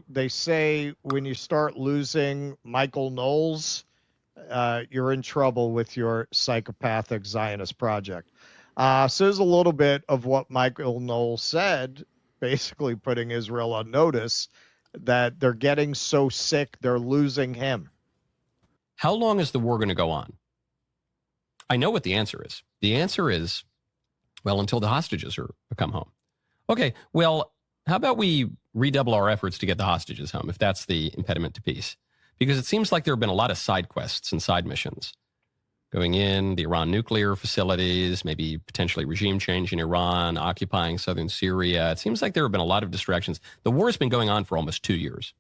They say when you start losing Michael Knowles, you're in trouble with your psychopathic Zionist project. So there's a little bit of what Michael Knowles said, basically putting Israel on notice that they're getting so sick, they're losing him. How long is the war going to go on? I know what the answer is. The answer is, well, until the hostages come home. Okay, well, how about we redouble our efforts to get the hostages home, if that's the impediment to peace? Because it seems like there have been a lot of side quests and side missions. Going in, the Iran nuclear facilities, maybe potentially regime change in Iran, occupying southern Syria. It seems like there have been a lot of distractions. The war has been going on for almost 2 years.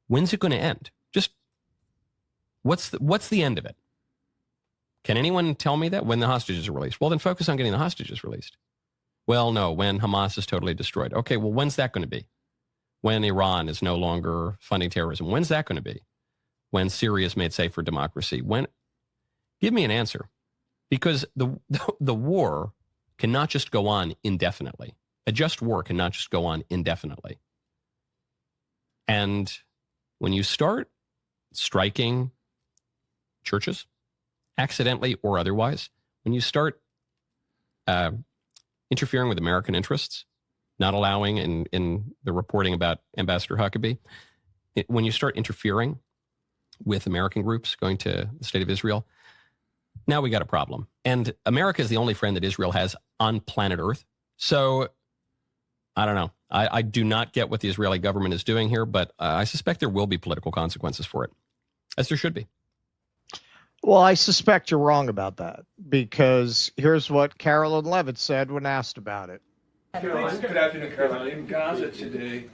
When's it going to end? Just what's the end of it? Can anyone tell me that? When the hostages are released? Well, then focus on getting the hostages released. Well, no, when Hamas is totally destroyed. Okay, well, when's that going to be? When Iran is no longer funding terrorism. When's that going to be? When Syria is made safe for democracy. When? Give me an answer. Because the war cannot just go on indefinitely. A just war cannot just go on indefinitely. And when you start striking churches, accidentally or otherwise, when you start interfering with American interests, not allowing in the reporting about Ambassador Huckabee, when you start interfering with American groups going to the state of Israel, now we got a problem. And America is the only friend that Israel has on planet Earth. So I don't know. I do not get what the Israeli government is doing here, but I suspect there will be political consequences for it, as there should be. Well, I suspect you're wrong about that, because here's what Carolyn Levitt said when asked about it. Good afternoon, Caroline. In Gaza today,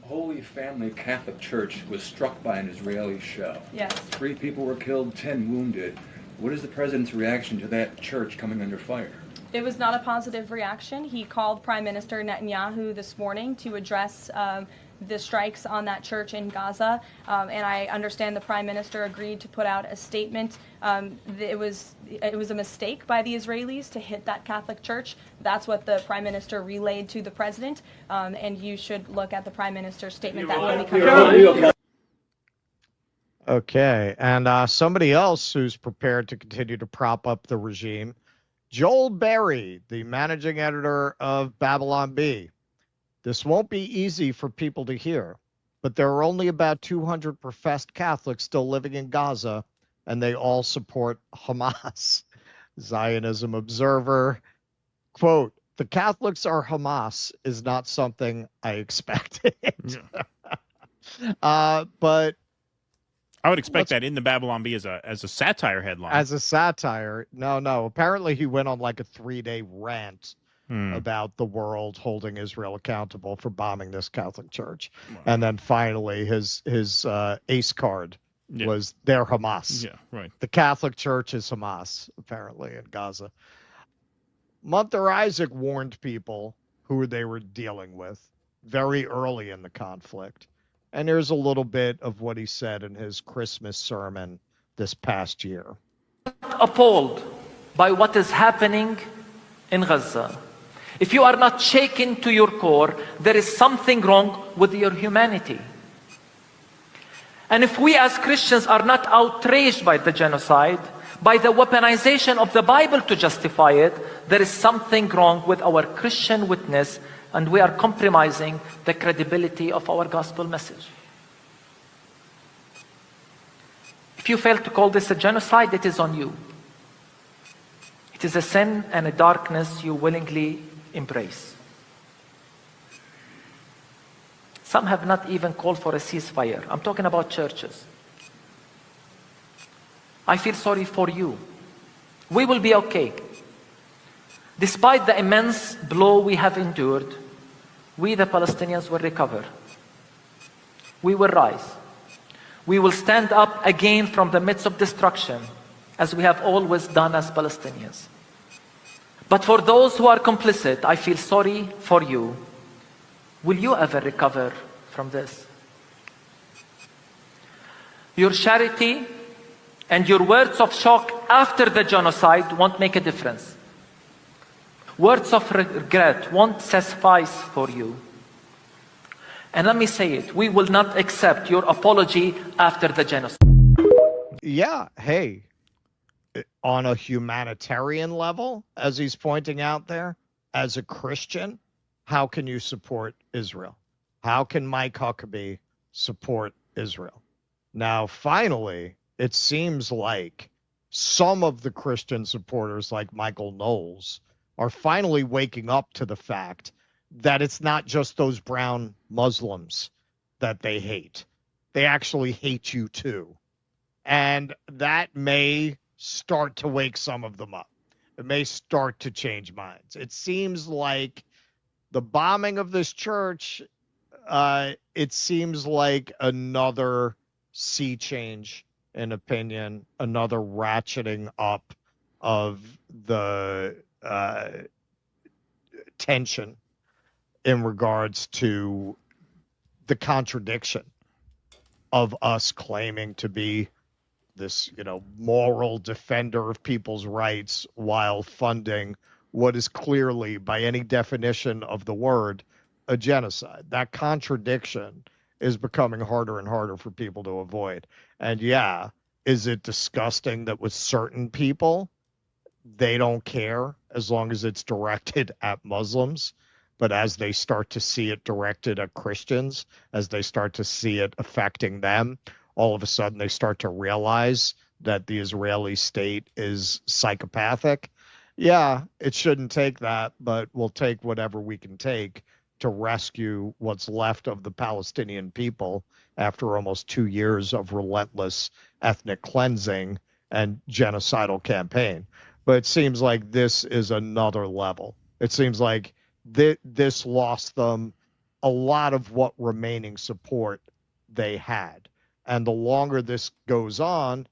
Holy Family Catholic Church was struck by an Israeli shell. Yes. 3 people were killed, 10 wounded. What is the president's reaction to that church coming under fire? It was not a positive reaction. He called Prime Minister Netanyahu this morning to address the strikes on that church in Gaza, and I understand the Prime Minister agreed to put out a statement. It was a mistake by the Israelis to hit that Catholic church. That's what the Prime Minister relayed to the President, and you should look at the Prime Minister's statement that will be coming out. Okay, and somebody else who's prepared to continue to prop up the regime, Joel Berry, the managing editor of Babylon Bee. This won't be easy for people to hear, but there are only about 200 professed Catholics still living in Gaza, and they all support Hamas. Zionism Observer, quote, "The Catholics are Hamas is not something I expected." But I would expect that in the Babylon Bee as a satire headline. As a satire. No. Apparently he went on like a 3-day rant about the world holding Israel accountable for bombing this Catholic church. Wow. And then finally his ace card was their Hamas. Yeah, right. The Catholic Church is Hamas, apparently, in Gaza. Munther Isaac warned people who they were dealing with very early in the conflict. And here's a little bit of what he said in his Christmas sermon this past year. Appalled by what is happening in Gaza. If you are not shaken to your core, there is something wrong with your humanity. And if we as Christians are not outraged by the genocide, by the weaponization of the Bible to justify it, there is something wrong with our Christian witness, and we are compromising the credibility of our gospel message. If you fail to call this a genocide, it is on you. It is a sin and a darkness you willingly embrace. Some have not even called for a ceasefire. I'm talking about churches. I feel sorry for you. We will be okay. Despite the immense blow we have endured, we the Palestinians will recover. We will rise. We will stand up again from the midst of destruction, as we have always done as Palestinians. But for those who are complicit, I feel sorry for you. Will you ever recover from this? Your charity and your words of shock after the genocide won't make a difference. Words of regret won't suffice for you. And let me say it, we will not accept your apology after the genocide. Yeah, hey, on a humanitarian level, as he's pointing out there, as a Christian, how can you support Israel? How can Mike Huckabee support Israel? Now, finally, it seems like some of the Christian supporters, like Michael Knowles, are finally waking up to the fact that it's not just those brown Muslims that they hate. They actually hate you too. And that may start to wake some of them up. It may start to change minds. It seems like the bombing of this church, it seems like another sea change in opinion, another ratcheting up of the tension in regards to the contradiction of us claiming to be this, moral defender of people's rights while funding what is clearly, by any definition of the word, a genocide. That contradiction is becoming harder and harder for people to avoid. And yeah, is it disgusting that with certain people, they don't care as long as it's directed at Muslims? But as they start to see it directed at Christians, as they start to see it affecting them, all of a sudden they start to realize that the Israeli state is psychopathic. Yeah, it shouldn't take that, but we'll take whatever we can take to rescue what's left of the Palestinian people after almost 2 years of relentless ethnic cleansing and genocidal campaign. But it seems like this is another level. It seems like this lost them a lot of what remaining support they had. And the longer this goes on,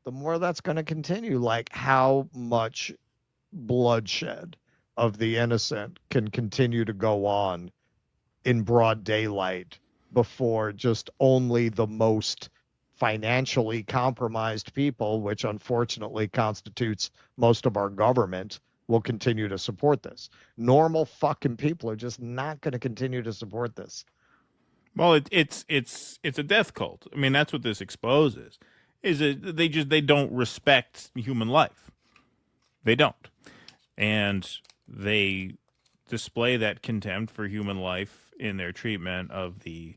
the more that's going to continue. Like, how much bloodshed of the innocent can continue to go on in broad daylight before just only the most financially compromised people, which unfortunately constitutes most of our government, will continue to support this. Normal fucking people are just not going to continue to support this. Well, it's a death cult. I mean, that's what this exposes. Is it they don't respect human life. They don't. And they display that contempt for human life in their treatment of the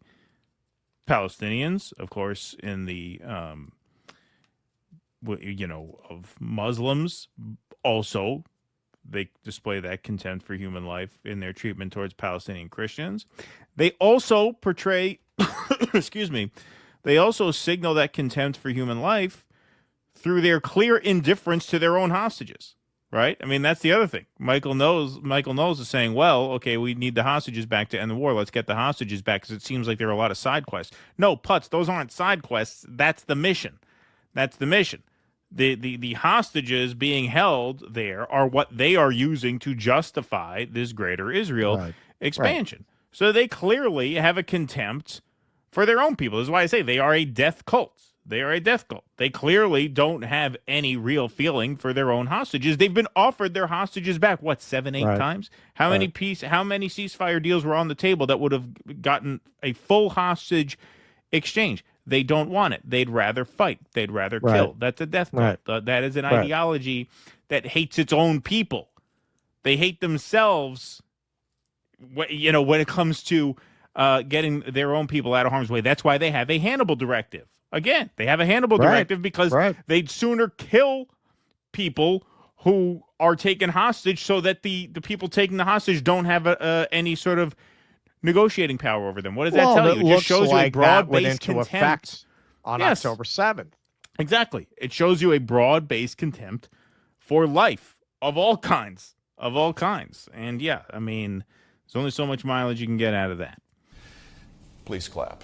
Palestinians, of course, in the of Muslims. Also, they display that contempt for human life in their treatment towards Palestinian Christians. They also portray, excuse me, they also signal that contempt for human life through their clear indifference to their own hostages. Right? I mean, that's the other thing. Michael Knowles is saying, well, okay, we need the hostages back to end the war. Let's get the hostages back because it seems like there are a lot of side quests. No, Putz, those aren't side quests. That's the mission. That's the mission. The hostages being held there are what they are using to justify this greater Israel expansion. Right. So they clearly have a contempt for their own people. This is why I say they are a death cult. They are a death cult. They clearly don't have any real feeling for their own hostages. They've been offered their hostages back, 7, 8 times? How many ceasefire deals were on the table that would have gotten a full hostage exchange? They don't want it. They'd rather fight. They'd rather kill. That's a death cult. That is an ideology that hates its own people. They hate themselves, when it comes to getting their own people out of harm's way. That's why they have a Hannibal directive. Again, they have a Hannibal directive because they'd sooner kill people who are taken hostage so that the people taking the hostage don't have any sort of negotiating power over them. What does that tell you? It just shows you a broad-based contempt on October 7th. Exactly. It shows you a broad-based contempt for life of all kinds. And yeah, I mean, there's only so much mileage you can get out of that. Please clap.